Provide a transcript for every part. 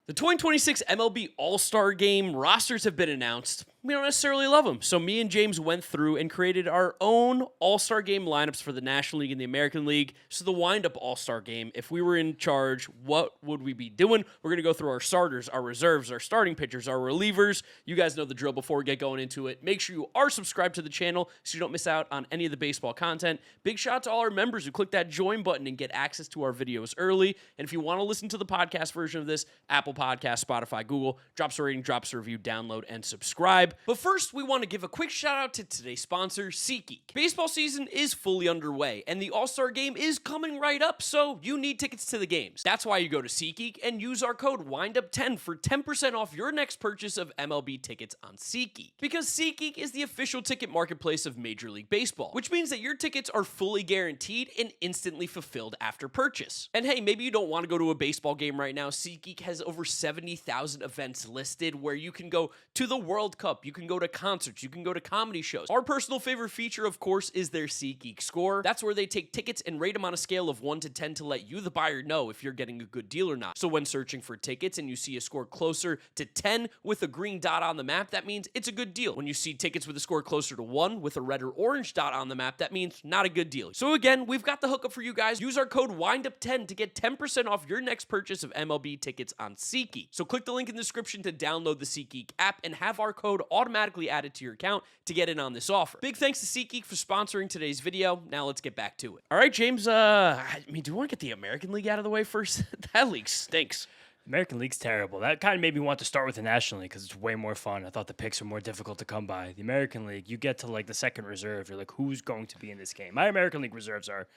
The 2026 MLB All-Star Game rosters have been announced. We don't necessarily love them, so me and James went through and created our own All-Star Game lineups for the National League and the American League. So the Windup All-Star Game, if we were in charge, what would we be doing? We're going to go through our starters, our reserves, our starting pitchers, our relievers. You guys know the drill before we get going into it. Make sure you are subscribed to the channel so you don't miss out on any of the baseball content. Big shout out to all our members who click that join button and get access to our videos early. And if you want to listen to the podcast version of this, Apple Podcasts, Spotify, Google, drop us a rating, drop us a review, download, and subscribe. But first, we want to give a quick shout out to today's sponsor, SeatGeek. Baseball season is fully underway, and the All-Star Game is coming right up, so you need tickets to the games. That's why you go to SeatGeek and use our code WINDUP10 for 10% off your next purchase of MLB tickets on SeatGeek. Because SeatGeek is the official ticket marketplace of Major League Baseball, which means that your tickets are fully guaranteed and instantly fulfilled after purchase. And hey, maybe you don't want to go to a baseball game right now. SeatGeek has over 70,000 events listed where you can go to the World Cup, you can go to concerts, you can go to comedy shows. Our personal favorite feature, of course, is their SeatGeek score. That's where they take tickets and rate them on a scale of 1 to 10 to let you, the buyer, know if you're getting a good deal or not. So when searching for tickets and you see a score closer to 10 with a green dot on the map, that means it's a good deal. When you see tickets with a score closer to 1 with a red or orange dot on the map, that means not a good deal. So again, we've got the hookup for you guys. Use our code WINDUP10 to get 10% off your next purchase of MLB tickets on SeatGeek. So click the link in the description to download the SeatGeek app and have our code automatically added to your account to get in on this offer. Big thanks to SeatGeek for sponsoring today's video. Now let's get back to it. All right, James, do we want to get the American League out of the way first? That league stinks. American League's terrible. That kind of made me want to start with the National League because it's way more fun. I thought the picks were more difficult to come by. The American League, you get to like the second reserve. You're like, who's going to be in this game? My American League reserves are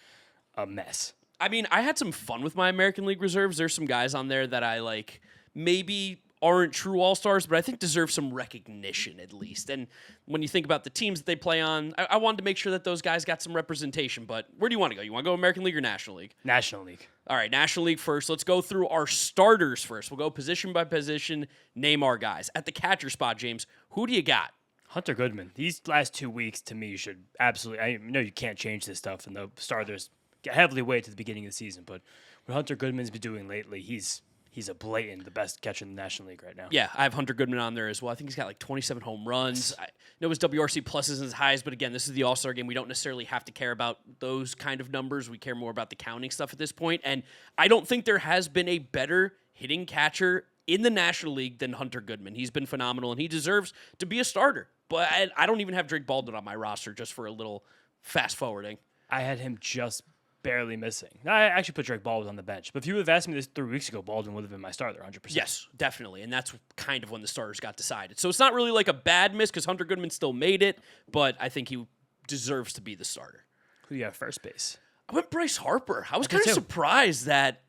a mess. I mean, I had some fun with my American League reserves. There's some guys on there that I like maybe aren't true all-stars, but I think deserve some recognition at least. And when you think about the teams that they play on, I wanted to make sure that those guys got some representation. But where do you want to go? You want to go American League or National League? National League. All right, National League first. Let's go through our starters first. We'll go position by position, name our guys. At the catcher spot, James, who do you got? Hunter Goodman. These last 2 weeks, to me, should absolutely... I know you can't change this stuff, and the starters get heavily weighted to the beginning of the season, but what Hunter Goodman's been doing lately, he's a blatant the best catcher in the National League right now. Yeah, I have Hunter Goodman on there as well. I think he's got like 27 home runs. I know his WRC plus isn't as high, but again, this is the All-Star Game. We don't necessarily have to care about those kind of numbers. We care more about the counting stuff at this point. And I don't think there has been a better hitting catcher in the National League than Hunter Goodman. He's been phenomenal, and he deserves to be a starter. But I don't even have Drake Baldwin on my roster just for a little fast-forwarding. I had him just barely missing. I actually put Drake Baldwin on the bench. But if you would have asked me this 3 weeks ago, Baldwin would have been my starter, 100%. Yes, definitely. And that's kind of when the starters got decided. So it's not really like a bad miss because Hunter Goodman still made it, but I think he deserves to be the starter. Who do you have first base? I went Bryce Harper. I was kind of surprised that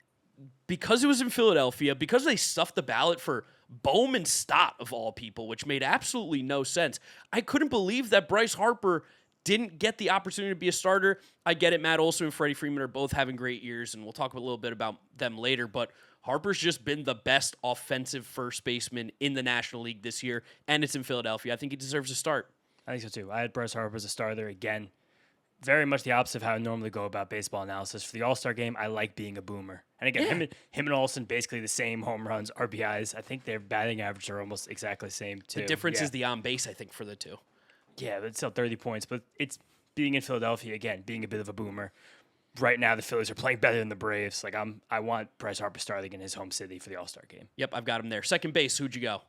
because it was in Philadelphia, because they stuffed the ballot for Bowman Stott, of all people, which made absolutely no sense, I couldn't believe that Bryce Harper didn't get the opportunity to be a starter. I get it. Matt Olson and Freddie Freeman are both having great years, and we'll talk a little bit about them later, but Harper's just been the best offensive first baseman in the National League this year, and it's in Philadelphia. I think he deserves a start. I think so, too. I had Bryce Harper as a starter again. Very much the opposite of how I normally go about baseball analysis. For the All-Star Game, I like being a boomer. And again, him and Olsen, basically the same home runs, RBIs. I think their batting average are almost exactly the same, too. The difference is the on-base, I think, for the two. Yeah, but it's still 30 points. But it's being in Philadelphia, again, being a bit of a boomer. Right now, the Phillies are playing better than the Braves. Like I want Bryce Harper starting in his home city for the All-Star Game. Yep, I've got him there. Second base, who'd you go?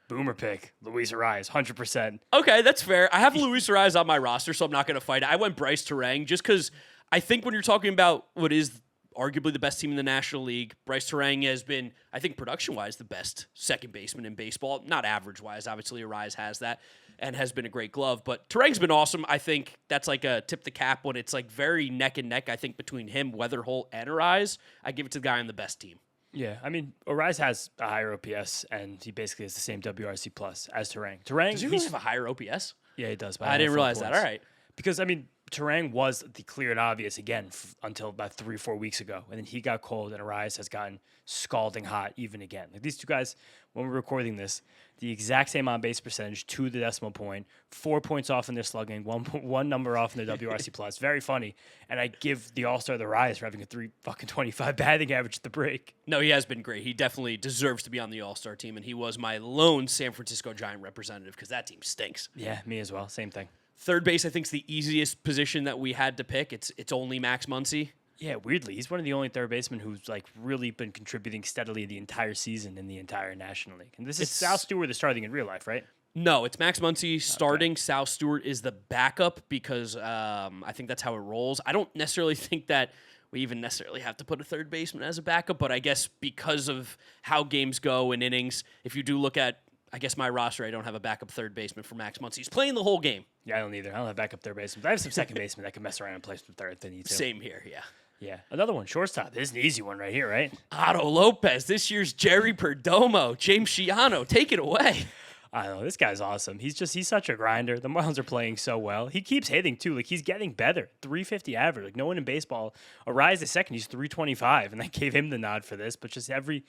Boomer pick, Luis Ariz, 100%. Okay, that's fair. I have Luis Ariz on my roster, so I'm not going to fight it. I went Bryce Terang just because I think when you're talking about what is arguably the best team in the National League, Bryce Terang has been, I think, production-wise, the best second baseman in baseball. Not average-wise. Obviously, Ariz has that and has been a great glove. But Terang's been awesome. I think that's like a tip the cap when it's like very neck and neck, I think, between him, Weatherholt, and Ariz. I give it to the guy on the best team. Yeah, I mean, Ariz has a higher OPS, and he basically has the same WRC plus as Terang. Does he really have a higher OPS? Yeah, he does. I didn't realize that. All right. Because, I mean, Terang was the clear and obvious again until about 3-4 weeks ago, and then he got cold, and Arias has gotten scalding hot even again. Like these two guys, when we're recording this, the exact same on base percentage to the decimal point, 4 points off in their slugging, one number off in their WRC plus. Very funny, and I give the All-Star the Arias for having a 3.25 batting average at the break. No, he has been great. He definitely deserves to be on the All-Star team, and he was my lone San Francisco Giant representative because that team stinks. Yeah, me as well. Same thing. Third base, I think, is the easiest position that we had to pick. It's only Max Muncy. Yeah, weirdly, he's one of the only third basemen who's like really been contributing steadily the entire season in the entire National League. And this is Sal Stewart is starting in real life, right? No, it's Max Muncy starting. Okay. Sal Stewart is the backup because I think that's how it rolls. I don't necessarily think that we even necessarily have to put a third baseman as a backup, but I guess because of how games go in innings, if you do look at, I guess, my roster, I don't have a backup third baseman for Max Muncy. He's playing the whole game. Yeah, I don't either. I don't have backup third baseman. But I have some second baseman that can mess around and play some third if they need to. Same here, yeah. Yeah. Another one, shortstop. This is an easy one right here, right? Otto Lopez, this year's Jerry Perdomo. James Shiano, take it away. I don't know. This guy's awesome. He's such a grinder. The Marlins are playing so well. He keeps hitting, too. Like, he's getting better. 350 average. Like, no one in baseball. Arias is second. He's 325, and that gave him the nod for this. But just every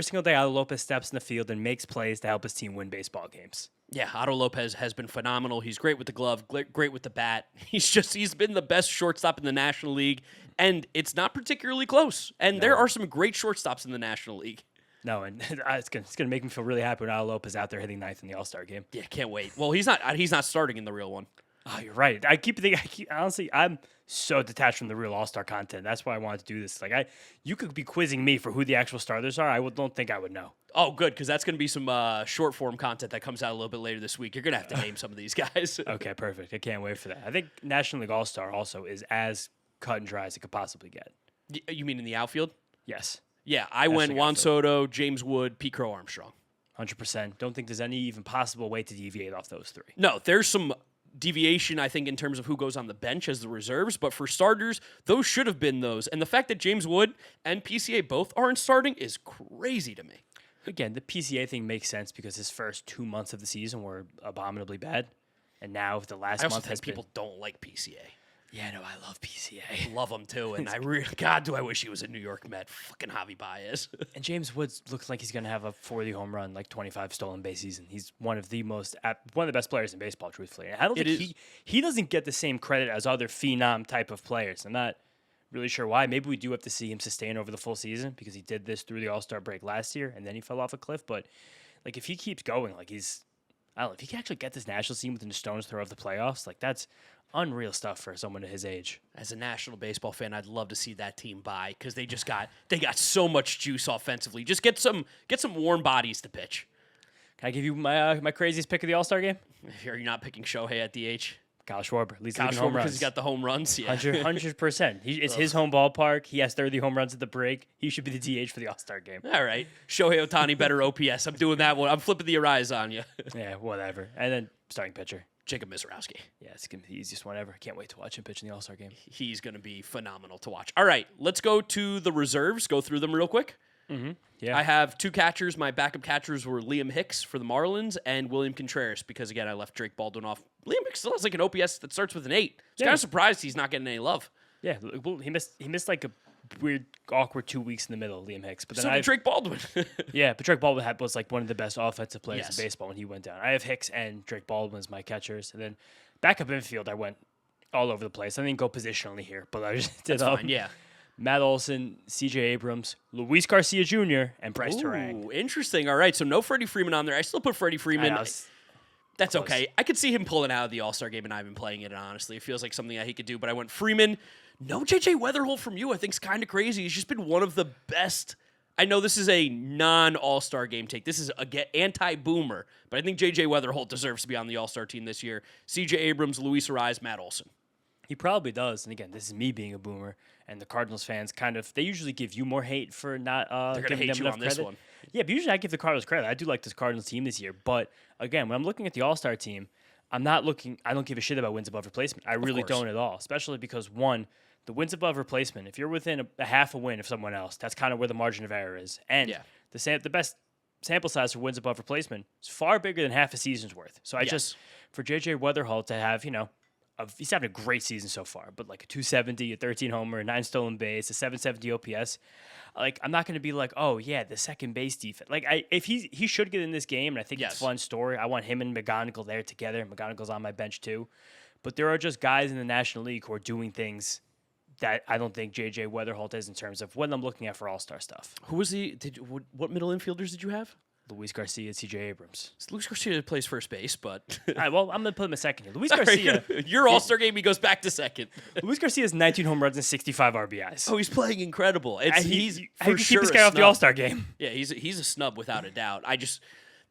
single day, Otto Lopez steps in the field and makes plays to help his team win baseball games. Yeah, Otto Lopez has been phenomenal. He's great with the glove, great with the bat. He's been the best shortstop in the National League, and it's not particularly close. And there are some great shortstops in the National League. No, and it's gonna make me feel really happy when Otto Lopez out there hitting ninth in the All-Star game. Yeah, can't wait. Well, he's not starting in the real one. Oh, you're right. Honestly, I'm so detached from the real All-Star content. That's why I wanted to do this. Like, you could be quizzing me for who the actual starters are. Don't think I would know. Oh, good, because that's going to be some short form content that comes out a little bit later this week. You're going to have to name some of these guys. Okay, perfect. I can't wait for that. I think National League All-Star also is as cut and dry as it could possibly get. You mean in the outfield? Yes. Yeah, I went Juan Soto, James Wood, Pete Crow Armstrong. 100%. Don't think there's any even possible way to deviate off those three. No, there's some deviation, I think, in terms of who goes on the bench as the reserves, but for starters, those should have been those. And the fact that James Wood and PCA both aren't starting is crazy to me. Again, the PCA thing makes sense because his first 2 months of the season were abominably bad. And now the last month has people don't like PCA. Yeah, no, I love PCA. Love him too, and God, do I wish he was a New York Met. Fucking Javi Baez. And James Woods looks like he's going to have a 40 home run, like 25 stolen base season. He's one of the best players in baseball, truthfully. And I don't think he doesn't get the same credit as other phenom type of players. I'm not really sure why. Maybe we do have to see him sustain over the full season because he did this through the All-Star break last year, and then he fell off a cliff. But like, if he keeps going, like I don't know, if he can actually get this national team within a stone's throw of the playoffs, like that's unreal stuff for someone his age. As a national baseball fan, I'd love to see that team buy because they got so much juice offensively. Just get some warm bodies to pitch. Can I give you my craziest pick of the All-Star game? Are you not picking Shohei at DH? Kyle Schwarber. Leads Kyle home Schwarber runs. because he's got the home runs. Yeah. 100%. It's his home ballpark. He has 30 home runs at the break. He should be the DH for the All-Star game. All right. Shohei Ohtani, better OPS. I'm doing that one. I'm flipping the Arise on you. Yeah, whatever. And then starting pitcher. Jacob Mizorowski. Yeah, it's going to be the easiest one ever. Can't wait to watch him pitch in the All-Star game. He's going to be phenomenal to watch. All right, let's go to the reserves. Go through them real quick. Mm-hmm. Yeah. I have two catchers. My backup catchers were Liam Hicks for the Marlins and William Contreras because, again, I left Drake Baldwin off. Liam Hicks still has like an OPS that starts with an 8. I was kind of surprised he's not getting any love. Yeah, well, he missed like a weird, awkward 2 weeks in the middle, Liam Hicks. But then so did Drake Baldwin. Yeah, but Drake Baldwin was like one of the best offensive players in baseball when he went down. I have Hicks and Drake Baldwin as my catchers. And then backup infield, I went all over the place. I didn't go positionally here, but I just did. That's fine, yeah. Matt Olson, C.J. Abrams, Luis Garcia Jr., and Bryce Terang. Interesting. All right, so no Freddie Freeman on there. I still put Freddie Freeman. That's close. Okay. I could see him pulling out of the All-Star game, and I've been playing it, honestly. It feels like something that he could do, but I went Freeman. No J.J. Weatherholt from you, I think, is kind of crazy. He's just been one of the best. I know this is a non-All-Star game take. This is anti-boomer, but I think J.J. Weatherholt deserves to be on the All-Star team this year. C.J. Abrams, Luis Ariz, Matt Olson. He probably does. And again, this is me being a boomer. And the Cardinals fans they usually give you more hate for not giving them enough credit. This one. Yeah, but usually I give the Cardinals credit. I do like this Cardinals team this year. But again, when I'm looking at the All-Star team, I don't give a shit about wins above replacement. I really don't at all. Especially because, one, the wins above replacement, if you're within a half a win of someone else, that's kind of where the margin of error is. And the best sample size for wins above replacement is far bigger than half a season's worth. So for J.J. Weatherholt to have, he's having a great season so far, but like a 270, a 13 homer, a 9 stolen base, a 770 OPS. Like, I'm not going to be like, oh yeah, the second base defense. Like, if he should get in this game, and I think it's a fun story. I want him and McGonigal there together. McGonigal's on my bench too, but there are just guys in the National League who are doing things that I don't think JJ Weatherholt is in terms of what I'm looking at for All-Star stuff. Who was what middle infielders did you have? Luis Garcia, CJ Abrams. Luis Garcia plays first base, but all right, well, I'm going to put him a second here. Luis Garcia. Your All-Star game, he goes back to second. Luis Garcia has 19 home runs and 65 RBIs. Oh, he's playing incredible. He's for sure keep this guy off the All-Star game. Yeah, he's a snub without a doubt.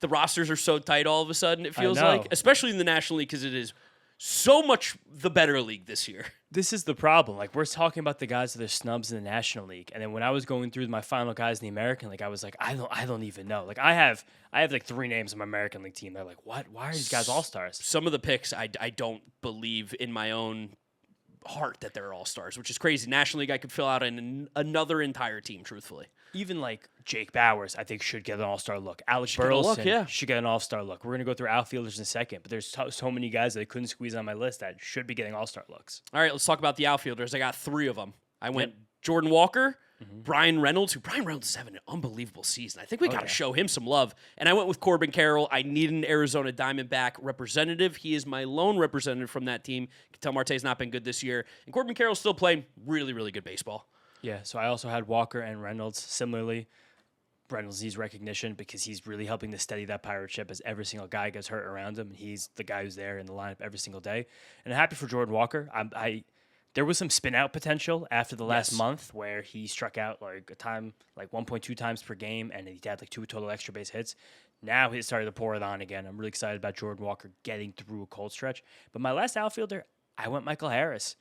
The rosters are so tight all of a sudden, it feels like, especially in the National League, because it is so much the better league this year. This is the problem. Like, we're talking about the guys that are snubs in the National League, and then when I was going through my final guys in the American League, I was like, I don't even know. Like, I have like 3 names on my American League team. They're like, what? Why are these guys All-Stars? Some of the picks, I don't believe in my own heart that they're All-Stars, which is crazy. National League, I could fill out another entire team, truthfully. Even like Jake Bowers, I think should get an All-Star look. Alex Burleson should get an All-Star look. We're going to go through outfielders in a second, but there's so many guys that I couldn't squeeze on my list that should be getting All-Star looks. All right, let's talk about the outfielders. I got 3 of them. I went Jordan Walker, Brian Reynolds, Brian Reynolds is having an unbelievable season. I think we got to show him some love. And I went with Corbin Carroll. I need an Arizona Diamondback representative. He is my lone representative from that team. Ketel Marte's not been good this year. And Corbin Carroll's still playing really, really good baseball. Yeah, so I also had Walker and Reynolds similarly. Reynolds needs recognition because he's really helping to steady that Pirate ship as every single guy gets hurt around him. He's the guy who's there in the lineup every single day. And I'm happy for Jordan Walker. There was some spin out potential after the last month where he struck out like 1.2 times per game, and he had like 2 total extra base hits. Now he's started to pour it on again. I'm really excited about Jordan Walker getting through a cold stretch. But my last outfielder, I went Michael Harris.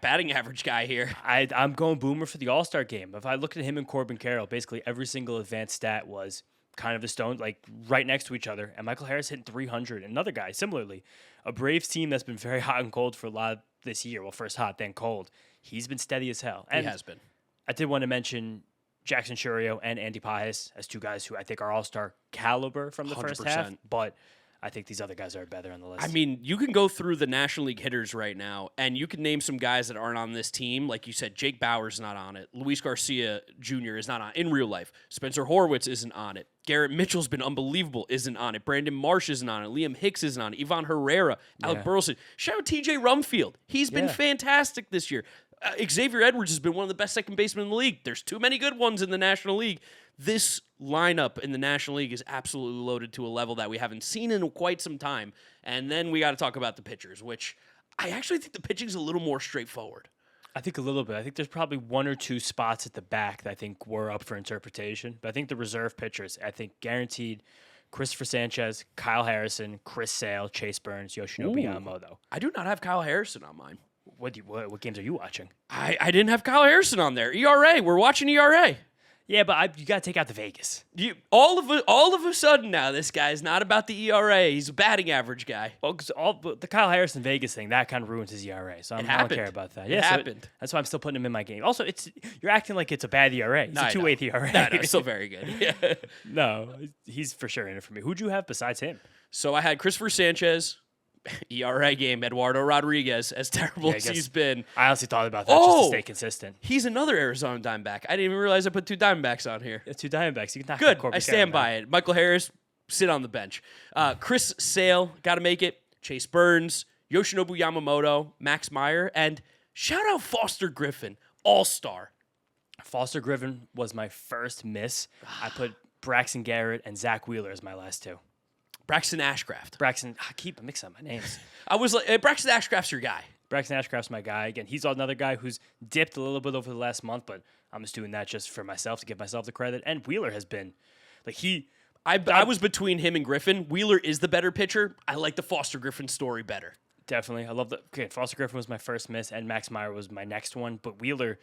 Batting average guy here. I'm going Boomer for the All-Star game. If I look at him and Corbin Carroll, basically every single advanced stat was kind of the stone, like right next to each other. And Michael Harris hit 300. Another guy, similarly, a Braves team that's been very hot and cold for a lot of this year. Well, first hot, then cold. He's been steady as hell. And he has been. I did want to mention Jackson Churio and Andy Pajes as 2 guys who I think are All-Star caliber from the 100%. First half, but I think these other guys are better on the list. I mean, you can go through the National League hitters right now, and you can name some guys that aren't on this team. Like you said, Jake Bauers is not on it. Luis Garcia Jr. is not on it in real life. Spencer Horwitz isn't on it. Garrett Mitchell's been unbelievable, isn't on it. Brandon Marsh isn't on it. Liam Hicks isn't on it. Ivan Herrera, Alec Burleson. Shout out TJ Rumfield. He's been fantastic this year. Xavier Edwards has been one of the best second basemen in the league. There's too many good ones in the National League. This lineup in the National League is absolutely loaded to a level that we haven't seen in quite some time. And then we got to talk about the pitchers, which I actually think the pitching's a little more straightforward. I think a little bit. I think there's probably 1 or 2 spots at the back that I think were up for interpretation. But I think the reserve pitchers, I think guaranteed Christopher Sanchez, Kyle Harrison, Chris Sale, Chase Burns, Yoshinobu Yamamoto. I do not have Kyle Harrison on mine. What games are you watching? I didn't have Kyle Harrison on there. ERA. We're watching ERA. Yeah, but you got to take out the Vegas. All of a sudden now, this guy's not about the ERA. He's a batting average guy. Well, because the Kyle Harrison Vegas thing, that kind of ruins his ERA. So I don't care about that. It happened. That's why I'm still putting him in my game. Also, you're acting like it's a bad ERA. It's a 2.8 ERA. No, it's still very good. Yeah. No, he's for sure in it for me. Who'd you have besides him? So I had Christopher Sanchez. ERA game, Eduardo Rodriguez, as terrible as he's been. I honestly thought about that just to stay consistent. He's another Arizona Diamondback. I didn't even realize I put 2 Diamondbacks on here. 2 Diamondbacks. You can knock Good. I stand by it. Michael Harris, sit on the bench. Chris Sale, got to make it. Chase Burns, Yoshinobu Yamamoto, Max Meyer, and shout out Foster Griffin, All-Star. Foster Griffin was my first miss. I put Braxton Garrett and Zach Wheeler as my last 2. Braxton Ashcraft. I keep mixing up my names. I was like, Braxton Ashcraft's your guy. Braxton Ashcraft's my guy. Again, he's another guy who's dipped a little bit over the last month, but I'm just doing that just for myself to give myself the credit. And Wheeler has been like I was between him and Griffin. Wheeler is the better pitcher. I like the Foster Griffin story better. Definitely. I love Foster Griffin was my first miss, and Max Meyer was my next one. But Wheeler,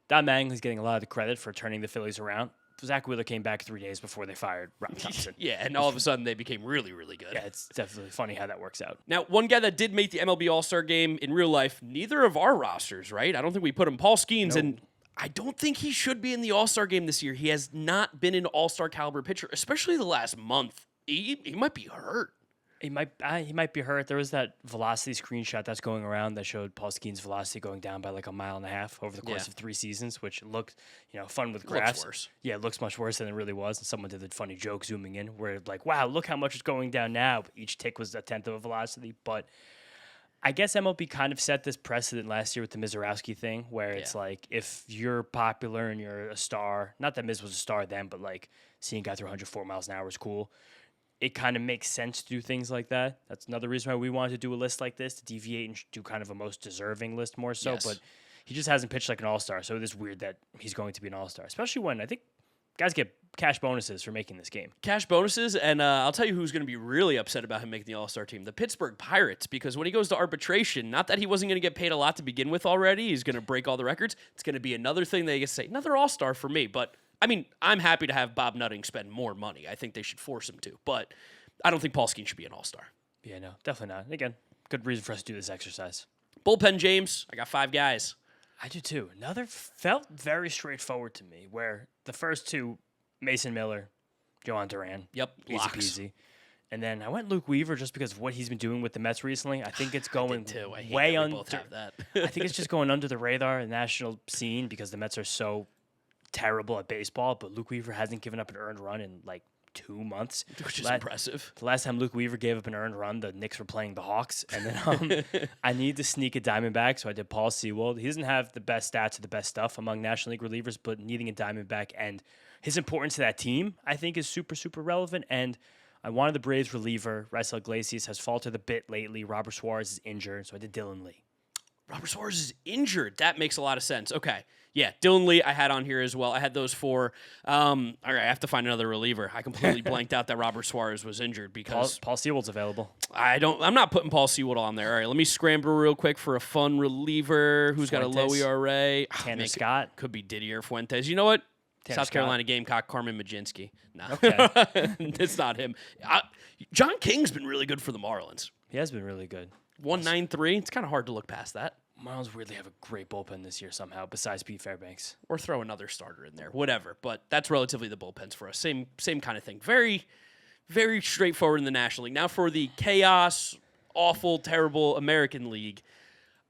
Don Mattingly's getting a lot of the credit for turning the Phillies around. Zach Wheeler came back 3 days before they fired Rob Thompson. Yeah, and all of a sudden they became really, really good. Yeah, it's definitely funny how that works out. Now, one guy that did make the MLB All-Star game in real life, neither of our rosters, right? I don't think we put him. Paul Skeens, and I don't think he should be in the All-Star game this year. He has not been an All-Star caliber pitcher, especially the last month. He might be hurt. He might be hurt. There was that velocity screenshot that's going around that showed Paul Skeens' velocity going down by like a mile and a half over the course of 3 seasons, which looked, fun with graphs. Looks worse. Yeah, it looks much worse than it really was. And someone did a funny joke zooming in where like, wow, look how much it's going down now. But each tick was a tenth of a velocity. But I guess MLB kind of set this precedent last year with the Mizorowski thing, where it's like if you're popular and you're a star, not that Miz was a star then, but like seeing a guy throw 104 miles an hour is cool. It kind of makes sense to do things like that. That's another reason why we wanted to do a list like this, to deviate and do kind of a most deserving list more so. Yes. But he just hasn't pitched like an all-star, so it is weird that he's going to be an all-star, especially when I think guys get cash bonuses for making this game. Cash bonuses, and I'll tell you who's going to be really upset about him making the All-Star team, the Pittsburgh Pirates, because when he goes to arbitration, not that he wasn't going to get paid a lot to begin with already, he's going to break all the records. It's going to be another thing they get to say, another All-Star for me. But, I mean, I'm happy to have Bob Nutting spend more money. I think they should force him to, but I don't think Paul Skeens should be an All-Star. Yeah, no, definitely not. Again, good reason for us to do this exercise. Bullpen, James, I got 5 guys. I do too. Another felt very straightforward to me, where the first 2, Mason Miller, Johan Duran. Yep, easy locks. peasy. And then I went Luke Weaver just because of what he's been doing with the Mets recently. I think it's going I hate way that we under. both have that. I think it's just going under the radar in the national scene because the Mets are so terrible at baseball. But Luke Weaver hasn't given up an earned run in like 2 months, Which is impressive. The last time Luke Weaver gave up an earned run, the Knicks were playing the Hawks. And then I need to sneak a Diamondback, so I did Paul Sewald. He doesn't have the best stats or the best stuff among National League relievers, but needing a Diamondback and his importance to that team, I think, is super, super relevant. And I wanted the Braves reliever. Raisel Iglesias has faltered a bit lately. Robert Suarez is injured, so I did Dylan Lee. Robert Suarez is injured. That makes a lot of sense. Okay. Yeah, Dylan Lee I had on here as well. I had those 4. All right, I have to find another reliever. I completely blanked out that Robert Suarez was injured because Paul Sewald's available. I'm not putting Paul Sewald on there. All right, let me scramble real quick for a fun reliever who's got a low ERA. Tanner Scott. Could be Didier Fuentes. You know what? Tanner South Scott. Carolina Gamecock, Carmen Majinski. No, Okay. it's not him. John King's been really good for the Marlins. He has been really good. 1.93. It's kind of hard to look past that. Marlins weirdly have a great bullpen this year somehow, besides Pete Fairbanks. Or throw another starter in there, whatever. But that's relatively the bullpens for us. Same kind of thing. Very, very straightforward in the National League. Now for the chaos, awful, terrible American League.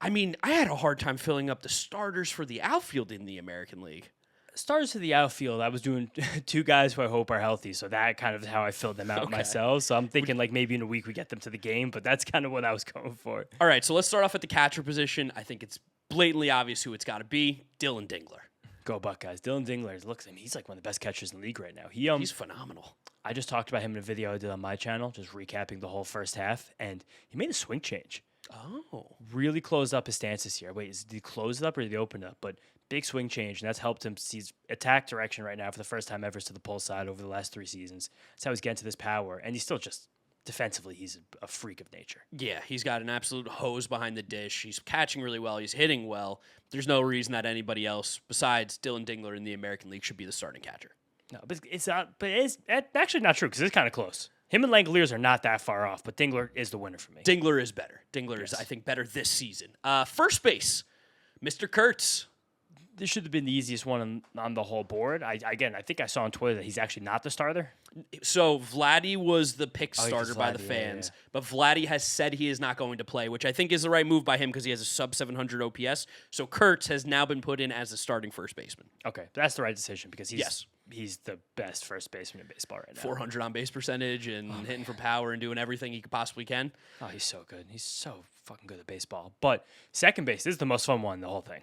I mean, I had a hard time filling up the starters for the outfield in the American League. Starters to the outfield, I was doing 2 guys who I hope are healthy, so that kind of how I filled them out myself. So I'm thinking like maybe in a week we get them to the game, but that's kind of what I was going for. All right, so let's start off at the catcher position. I think it's blatantly obvious who it's got to be. Dylan Dingler. Go Buckeyes. Dylan Dingler looks, he's like one of the best catchers in the league right now. He's phenomenal. I just talked about him in a video I did on my channel, just recapping the whole first half, and he made a swing change. Oh. Really closed up his stance this year. Wait, did he close it up or did he open it up? But big swing change, and that's helped him see his attack direction right now for the first time ever to the pull side over the last 3 seasons. That's how he's getting to this power, and he's still just defensively, he's a freak of nature. Yeah, he's got an absolute hose behind the dish. He's catching really well. He's hitting well. There's no reason that anybody else besides Dylan Dingler in the American League should be the starting catcher. No, but it's not. But it's actually not true because it's kind of close. Him and Langoliers are not that far off, but Dingler is the winner for me. Dingler is better. Dingler is, I think, better this season. First base, Mr. Kurtz. This should have been the easiest one on the whole board. I think I saw on Twitter that he's actually not the starter. So Vladdy was the pick Oh, starter Vladdy, by the yeah, fans, yeah. but Vladdy has said he is not going to play, which I think is the right move by him because he has a sub 700 OPS. So Kurtz has now been put in as the starting first baseman. Okay, that's the right decision because Yes. he's the best first baseman in baseball right now. 400 on base percentage and hitting for power and doing everything he possibly can. Oh, he's so good. He's so fucking good at baseball. But second base is the most fun one, the whole thing.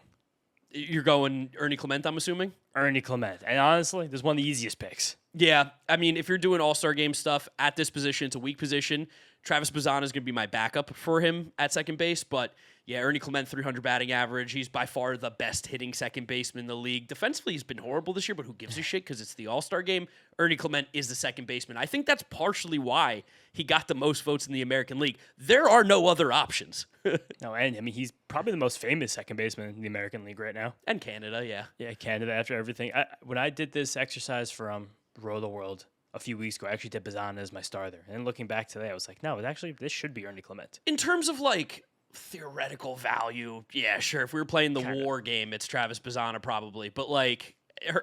You're going Ernie Clement, I'm assuming? Ernie Clement. And honestly, this is one of the easiest picks. Yeah, I mean, if you're doing All-Star Game stuff at this position, it's a weak position. Travis Bazzana is going to be my backup for him at second base, but yeah, Ernie Clement, 300 batting average. He's by far the best hitting second baseman in the league. Defensively, he's been horrible this year, but who gives a shit because it's the All-Star Game? Ernie Clement is the second baseman. I think that's partially why he got the most votes in the American League. There are no other options. No, and I mean, he's probably the most famous second baseman in the American League right now. And Canada, yeah. Yeah, Canada after everything. When I did this exercise for Row the World a few weeks ago, I actually did Bazzana as my starter. And then looking back today, I was like, no, this should be Ernie Clement. In terms of like theoretical value, yeah, sure. If we were playing the Kinda. war game, it's Travis Bazzana probably. But like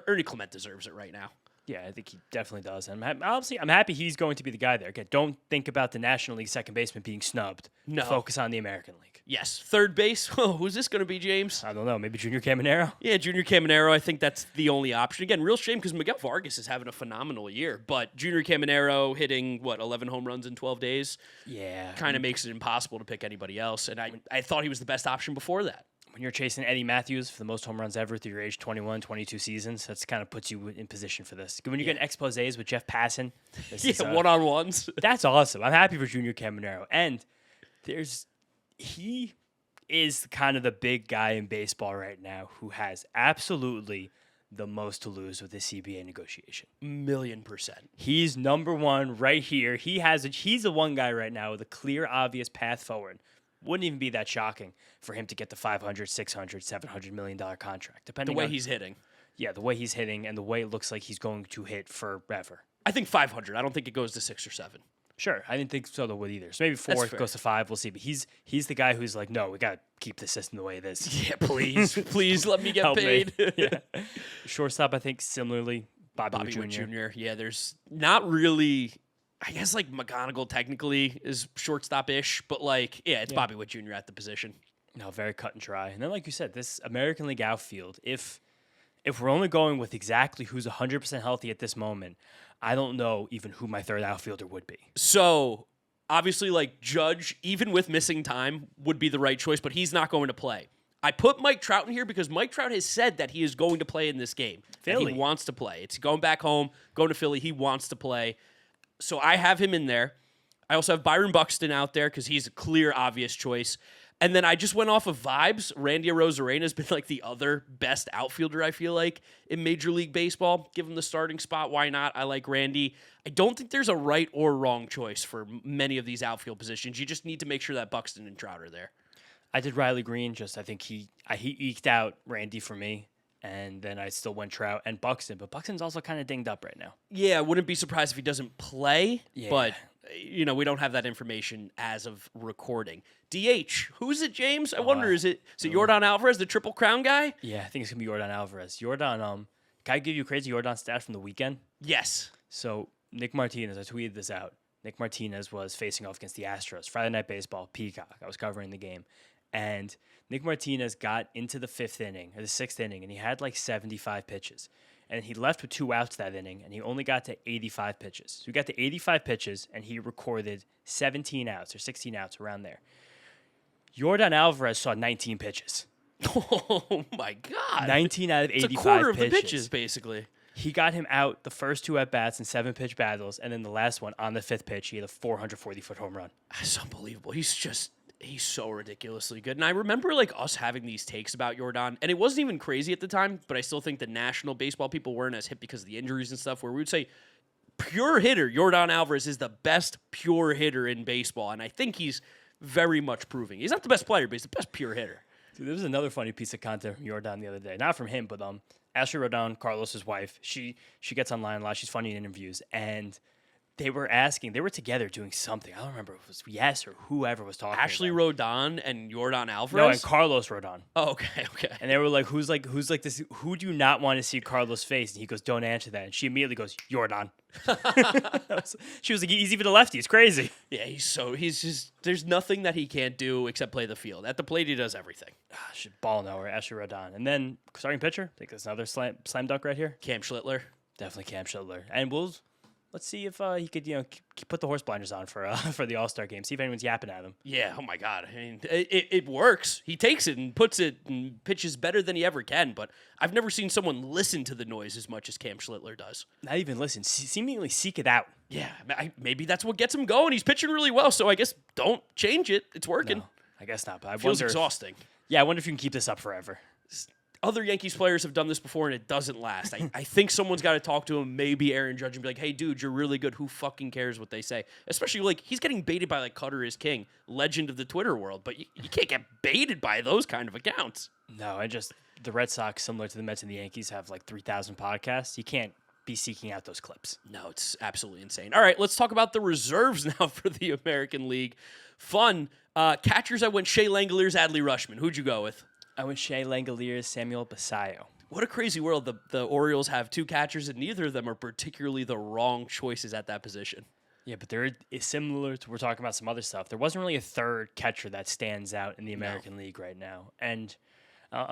Ernie Clement deserves it right now. Yeah, I think he definitely does. And I'm happy he's going to be the guy there. Again, don't think about the National League second baseman being snubbed. No. Focus on the American League. Yes. Third base. Oh, who's this going to be, James? I don't know. Maybe Junior Caminero? Yeah, Junior Caminero. I think that's the only option. Again, real shame because Miguel Vargas is having a phenomenal year. But Junior Caminero hitting, 11 home runs in 12 days? Yeah. Kind of makes it impossible to pick anybody else. And I thought he was the best option before that. When you're chasing Eddie Matthews for the most home runs ever through your age 21, 22 seasons, that's kind of puts you in position for this. When you're getting exposés with Jeff Passan, one-on-ones. That's awesome. I'm happy for Junior Caminero. And he is kind of the big guy in baseball right now who has absolutely the most to lose with the CBA negotiation. 1,000,000%. He's number one right here. He's the one guy right now with a clear, obvious path forward. Wouldn't even be that shocking for him to get the $500, $600, $700 million contract, depending The way on he's hitting. Yeah, the way he's hitting and the way it looks like he's going to hit forever. I think 500. I don't think it goes to 6 or 7. Sure, I didn't think so though with either. So maybe 4 goes to 5. We'll see. But he's the guy who's like, no, we gotta keep the system the way it is. Yeah, please let me get paid. Yeah. Shortstop, I think similarly, Bobby Wood Jr. Yeah, there's not really. I guess like McGonagall technically is shortstop-ish, but it's Bobby Wood Jr. at the position. No, very cut and dry. And then, like you said, this American League outfield, if we're only going with exactly who's 100% healthy at this moment, I don't know even who my third outfielder would be. So, obviously, Judge, even with missing time, would be the right choice, but he's not going to play. I put Mike Trout in here because Mike Trout has said that he is going to play in this game. Philly. He wants to play. It's going back home, going to Philly. He wants to play. So I have him in there. I also have Byron Buxton out there because he's a clear, obvious choice. And then I just went off of vibes. Randy Arozarena has been the other best outfielder, I feel like, in Major League Baseball. Give him the starting spot. Why not? I like Randy. I don't think there's a right or wrong choice for many of these outfield positions. You just need to make sure that Buxton and Trout are there. I did Riley Green. I think he eked out Randy for me. And then I still went Trout and Buxton. But Buxton's also kind of dinged up right now. Yeah, I wouldn't be surprised if he doesn't play. Yeah. But, we don't have that information as of recording. DH, who is it, James? I wonder, is it Yordan Alvarez, the Triple Crown guy? Yeah, I think it's going to be Yordan Alvarez. Yordan, can I give you a crazy Yordan stat from the weekend? Yes. So, Nick Martinez, I tweeted this out. Nick Martinez was facing off against the Astros. Friday Night Baseball, Peacock. I was covering the game. And Nick Martinez got into the 6th inning, and he had 75 pitches. And he left with 2 outs that inning, and he only got to 85 pitches. So he got to 85 pitches, and he recorded 17 outs or 16 outs around there. Yordan Alvarez saw 19 pitches. Oh, my God. 19 out of 85 pitches. It's a quarter pitches. of the pitches, basically. He got him out the first 2 at-bats in 7-pitch battles, and then the last one on the 5th pitch, he had a 440-foot home run. That's unbelievable. He's so ridiculously good. And I remember us having these takes about Yordan, and it wasn't even crazy at the time, but I still think the national baseball people weren't as hip because of the injuries and stuff, where we would say, pure hitter, Yordan Alvarez is the best pure hitter in baseball. And I think he's very much proving. He's not the best player, but he's the best pure hitter. Dude, there was another funny piece of content from Yordan the other day. Not from him, but Ashley Rodon, Carlos's wife, she gets online a lot. She's funny in interviews, and they were together doing something. I don't remember if it was Yes or whoever was talking. Ashley Rodon and Yordan Alvarez? No, and Carlos Rodon. Oh, okay. And they were like, who's like this? Who do you not want to see Carlos face? And he goes, don't answer that. And she immediately goes, Yordan. She was like, he's even a lefty. It's crazy. Yeah, he's just, there's nothing that he can't do except play the field. At the plate, he does everything. Ball nowhere, Ashley Rodon. And then starting pitcher, I think that's another slam dunk right here. Cam Schlittler. Definitely Cam Schlittler. And let's see if he could, put the horse blinders on for the All-Star game. See if anyone's yapping at him. Yeah, oh my God. I mean, it works. He takes it and puts it and pitches better than he ever can, but I've never seen someone listen to the noise as much as Cam Schlittler does. Not even listen, seemingly seek it out. Yeah, maybe that's what gets him going. He's pitching really well, so I guess don't change it. It's working. No, I guess not, but Feels exhausting. Yeah, I wonder if you can keep this up forever. Other Yankees players have done this before, and it doesn't last. I think someone's got to talk to him, maybe Aaron Judge, and be like, hey, dude, you're really good. Who fucking cares what they say? Especially, he's getting baited by, Cutter is King, legend of the Twitter world, but you can't get baited by those kind of accounts. No, the Red Sox, similar to the Mets and the Yankees, have 3,000 podcasts. You can't be seeking out those clips. No, it's absolutely insane. All right, let's talk about the reserves now for the American League. Fun. Catchers, I went Shea Langoliers, Adley Rushman. Who'd you go with? I went Shea Langoliers, Samuel Basayo. What a crazy world. The Orioles have 2 catchers, and neither of them are particularly the wrong choices at that position. Yeah, but there is similar to we're talking about some other stuff. There wasn't really a third catcher that stands out in the American League right now. And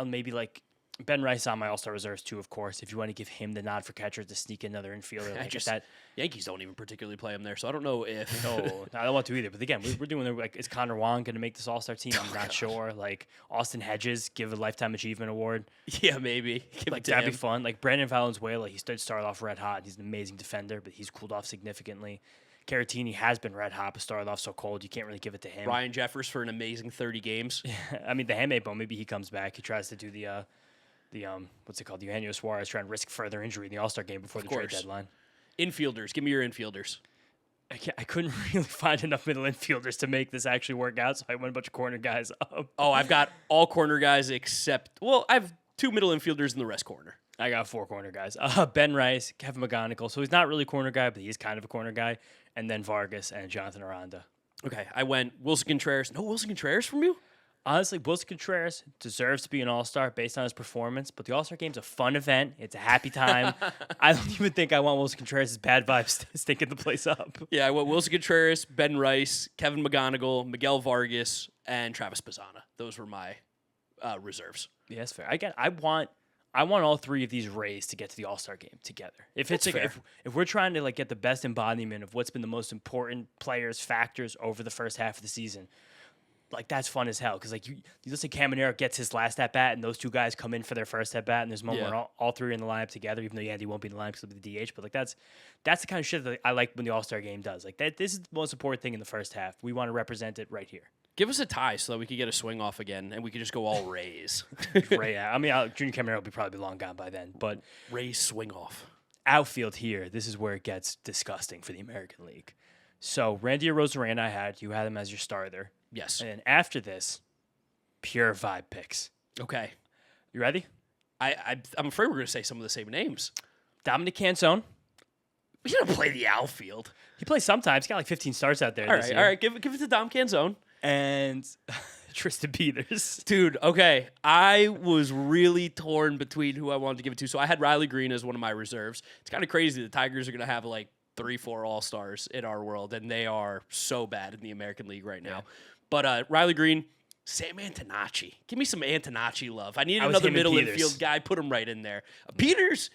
maybe like Ben Rice on my All-Star reserves too, of course. If you want to give him the nod for catcher to sneak another infielder like that. Yankees don't even particularly play him there, so I don't know if. No, I don't want to either. But again, we're doing like, is Connor Wong going to make this All-Star team? I'm not sure. Like Austin Hedges, give a Lifetime Achievement Award. Yeah, maybe. Like that'd be fun. Like Brandon Valenzuela, he started off red hot. He's an amazing defender, but he's cooled off significantly. Caratini has been red hot, but started off so cold. You can't really give it to him. Ryan Jeffers for an amazing 30 games. I mean, the handmade bone, maybe he comes back. He tries to do the what's it called? The Eugenio Suarez, trying to risk further injury in the All-Star game before the trade deadline. Infielders. Give me your infielders. I couldn't really find enough middle infielders to make this actually work out, so I went a bunch of corner guys up. Oh, I've got all corner guys except, well, I have 2 middle infielders in the rest corner. I got 4 corner guys. Ben Rice, Kevin McGonigal. So he's not really a corner guy, but he's kind of a corner guy. And then Vargas and Jonathan Aranda. Okay, I went Wilson Contreras. No Wilson Contreras from you? Honestly, Wilson Contreras deserves to be an All-Star based on his performance, but the All-Star game's a fun event. It's a happy time. I don't even think I want Wilson Contreras' bad vibes stinking the place up. Yeah, I went Wilson Contreras, Ben Rice, Kevin McGonigal, Miguel Vargas, and Travis Pisana. Those were my reserves. Yeah, that's fair. I want all 3 of these Rays to get to the All-Star game together. If it's like, if we're trying to like get the best embodiment of what's been the most important players, factors over the first half of the season, like that's fun as hell. Because like you listen, Caminero gets his last at bat, and those 2 guys come in for their first at bat, and there's a moment where all 3 are in the lineup together. Even though Yandy won't be in the lineup because he'll be the DH, but like that's the kind of shit that I like when the All-Star game does. Like that, this is the most important thing in the first half. We want to represent it right here. Give us a tie so that we could get a swing off again, and we could just go all Rays. Ray, I mean, Junior Caminero will be probably long gone by then, but Rays swing off. Outfield here, this is where it gets disgusting for the American League. So Randy Arozarena you had him as your starter. Yes. And then after this, pure vibe picks. Okay. You ready? I'm afraid we're going to say some of the same names. Dominic Canzone. He's going to play the outfield. He plays sometimes. He's got like 15 starts out there. All right. Give it to Dom Canzone. And Tristan Peters. Dude, okay. I was really torn between who I wanted to give it to. So I had Riley Green as one of my reserves. It's kind of crazy. The Tigers are going to have like 3-4 All-Stars in our world, and they are so bad in the American League right now. Yeah. But Riley Green, Sam Antonacci. Give me some Antonacci love. I need another middle infield guy. Put him right in there. Peters,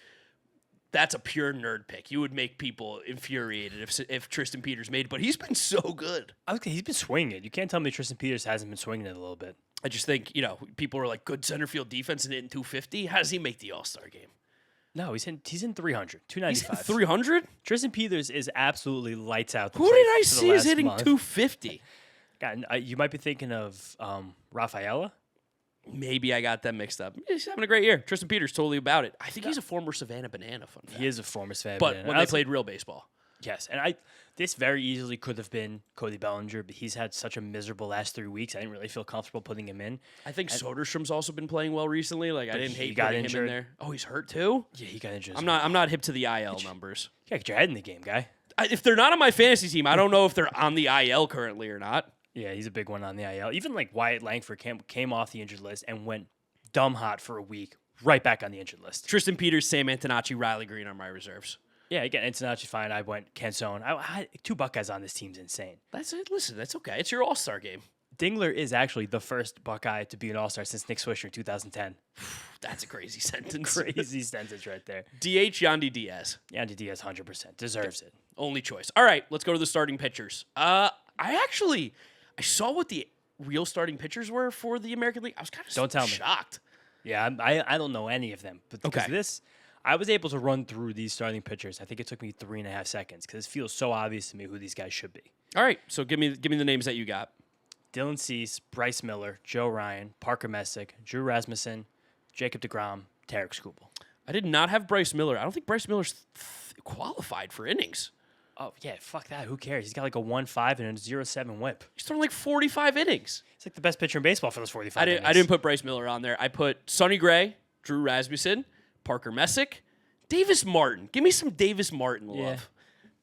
that's a pure nerd pick. You would make people infuriated if Tristan Peters made it, but he's been so good. He's been swinging it. You can't tell me Tristan Peters hasn't been swinging it a little bit. I just think, people are like, good center field defense and hitting 250. How does he make the All-Star game? No, he's in 300, 295. 300? Tristan Peters is absolutely lights out. Who did I see is hitting 250? God, you might be thinking of Rafaela. Maybe I got them mixed up. He's having a great year. Tristan Peters, totally about it. I think he's a former Savannah Banana, fun fact. He is a former Savannah Banana. But when they played real baseball. Yes, and this very easily could have been Cody Bellinger, but he's had such a miserable last 3 weeks. I didn't really feel comfortable putting him in. I think Soderstrom's also been playing well recently. Like I didn't hate putting him in there. Oh, he's hurt too? Yeah, he got injured. I'm not hip to the IL numbers. You gotta get your head in the game, guy. If they're not on my fantasy team, I don't know if they're on the IL currently or not. Yeah, he's a big one on the IL. Even like Wyatt Langford came off the injured list and went dumb hot for a week, right back on the injured list. Tristan Peters, Sam Antonacci, Riley Green are my reserves. Yeah, again, Antonacci fine. I went Canzone. I had 2 Buckeyes on this team's insane. That's it. Listen, that's okay. It's your All-Star game. Dingler is actually the first Buckeye to be an All-Star since Nick Swisher in 2010. That's a crazy sentence. Crazy sentence right there. DH Yandy Diaz. Yandy Diaz 100% deserves it. Only choice. All right, let's go to the starting pitchers. I saw what the real starting pitchers were for the American League. I was kind of shocked. Yeah, I don't know any of them. But because this, I was able to run through these starting pitchers. I think it took me 3.5 seconds because it feels so obvious to me who these guys should be. All right, so give me the names that you got. Dylan Cease, Bryce Miller, Joe Ryan, Parker Messick, Drew Rasmussen, Jacob deGrom, Tarek Skubal. I did not have Bryce Miller. I don't think Bryce Miller's qualified for innings. Oh, yeah, fuck that. Who cares? He's got like a 1.5 and a 0.7 whip. He's thrown like 45 innings. He's like the best pitcher in baseball for those 45 innings. I didn't put Bryce Miller on there. I put Sonny Gray, Drew Rasmussen, Parker Messick, Davis Martin. Give me some Davis Martin love. Yeah.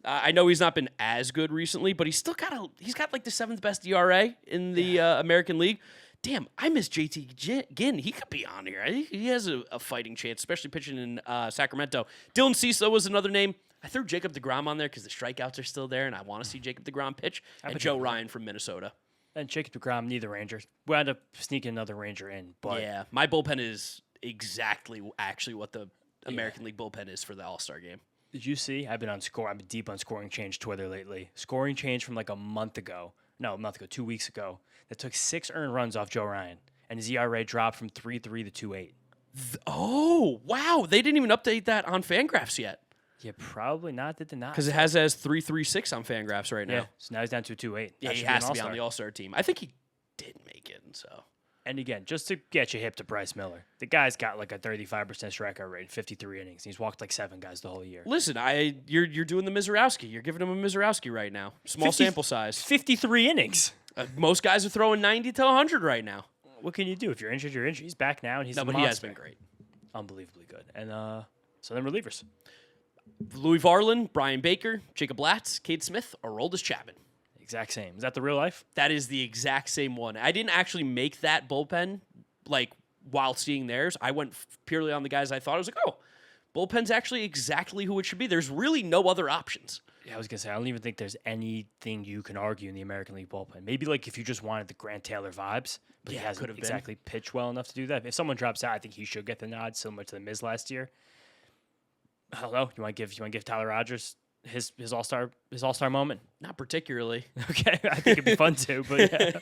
I know he's not been as good recently, but he's got like the 7th best ERA in the American League. Damn, I miss JT Ginn. He could be on here. I think he has a fighting chance, especially pitching in Sacramento. Dylan Cease was another name. I threw Jacob deGrom on there because the strikeouts are still there, and I want to see Jacob deGrom pitch. And Joe Ryan from Minnesota. And Jacob deGrom, neither Ranger. We had to sneak another Ranger in. But yeah, my bullpen is exactly actually what the American League bullpen is for the All-Star game. Did you see? I've been deep on Scoring Change Twitter lately. Scoring Change from like a month ago. No, a month ago, 2 weeks ago. That took 6 earned runs off Joe Ryan. And his ERA dropped from 3.3 to 2.8. Oh, wow. They didn't even update that on Fangraphs yet. Yeah, probably not. Did they not? Because it has as 3.36 on Fangraphs right now. Yeah, so now he's down to 2.8. Yeah, he has to be on the All-Star team. I think he did make it, so. And again, just to get you hip to Bryce Miller, the guy's got like a 35% strikeout rate, 53 innings. He's walked like 7 guys the whole year. Listen, you're doing the Mizorowski. You're giving him a Mizorowski right now. Small sample size. 53 innings. Most guys are throwing 90 to 100 right now. What can you do? If you're injured, you're injured. He's back now, and he's but he has been great. Unbelievably good. And so then relievers. Louis Varland, Brian Baker, Jacob Latz, Cade Smith, Aroldis Chapman. Exact same. Is that the real life? That is the exact same one. I didn't actually make that bullpen like while seeing theirs. I went purely on the guys I thought. I was like, oh, bullpen's actually exactly who it should be. There's really no other options. Yeah, I was going to say, I don't even think there's anything you can argue in the American League bullpen. Maybe like if you just wanted the Grant Taylor vibes, but he hasn't exactly pitched well enough to do that. If someone drops out, I think he should get the nod, similar to the Miz last year. I don't know. You want to give Tyler Rogers his all-star moment? Not particularly. Okay, I think it'd be fun too, but yeah.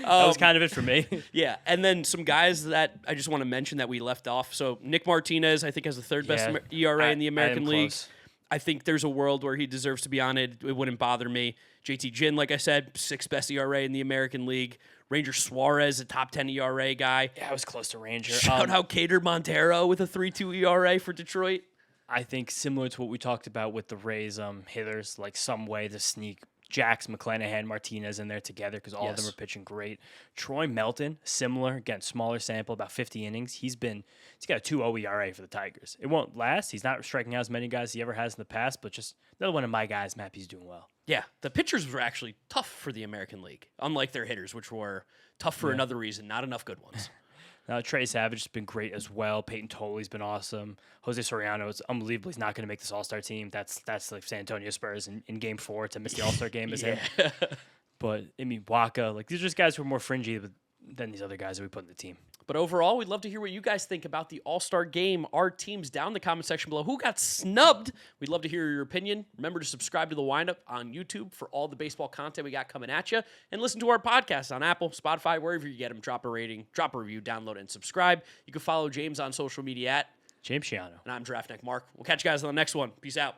That was kind of it for me. Yeah, and then some guys that I just want to mention that we left off. So Nick Martinez, I think, has the third best ERA in the American League. Close. I think there's a world where he deserves to be on it. It wouldn't bother me. JT Ginn, like I said, 6th best ERA in the American League. Ranger Suarez, a top 10 ERA guy. Yeah, I was close to Ranger. Shout out Cater Montero with a 3.2 ERA for Detroit. I think similar to what we talked about with the Rays hitters, like some way to sneak Jax, McClanahan, Martinez in there together because all of them are pitching great. Troy Melton, similar, again, smaller sample, about 50 innings. He's got a 2.0 ERA for the Tigers. It won't last. He's not striking out as many guys as he ever has in the past, but just another one of my guys, Mappy's doing well. Yeah, the pitchers were actually tough for the American League, unlike their hitters, which were tough for another reason, not enough good ones. Trey Savage has been great as well. Peyton Toley's been awesome. Jose Soriano is unbelievable. He's not going to make this All-Star team. That's like San Antonio Spurs in Game 4 to miss the All-Star game as him. But, I mean, Waka, like these are just guys who are more fringy than these other guys that we put in the team. But overall, we'd love to hear what you guys think about the All-Star game. Our teams down in the comment section below. Who got snubbed? We'd love to hear your opinion. Remember to subscribe to The Windup on YouTube for all the baseball content we got coming at you. And listen to our podcast on Apple, Spotify, wherever you get them. Drop a rating, drop a review, download, and subscribe. You can follow James on social media at James Shiano. And I'm Draftneck Mark. We'll catch you guys on the next one. Peace out.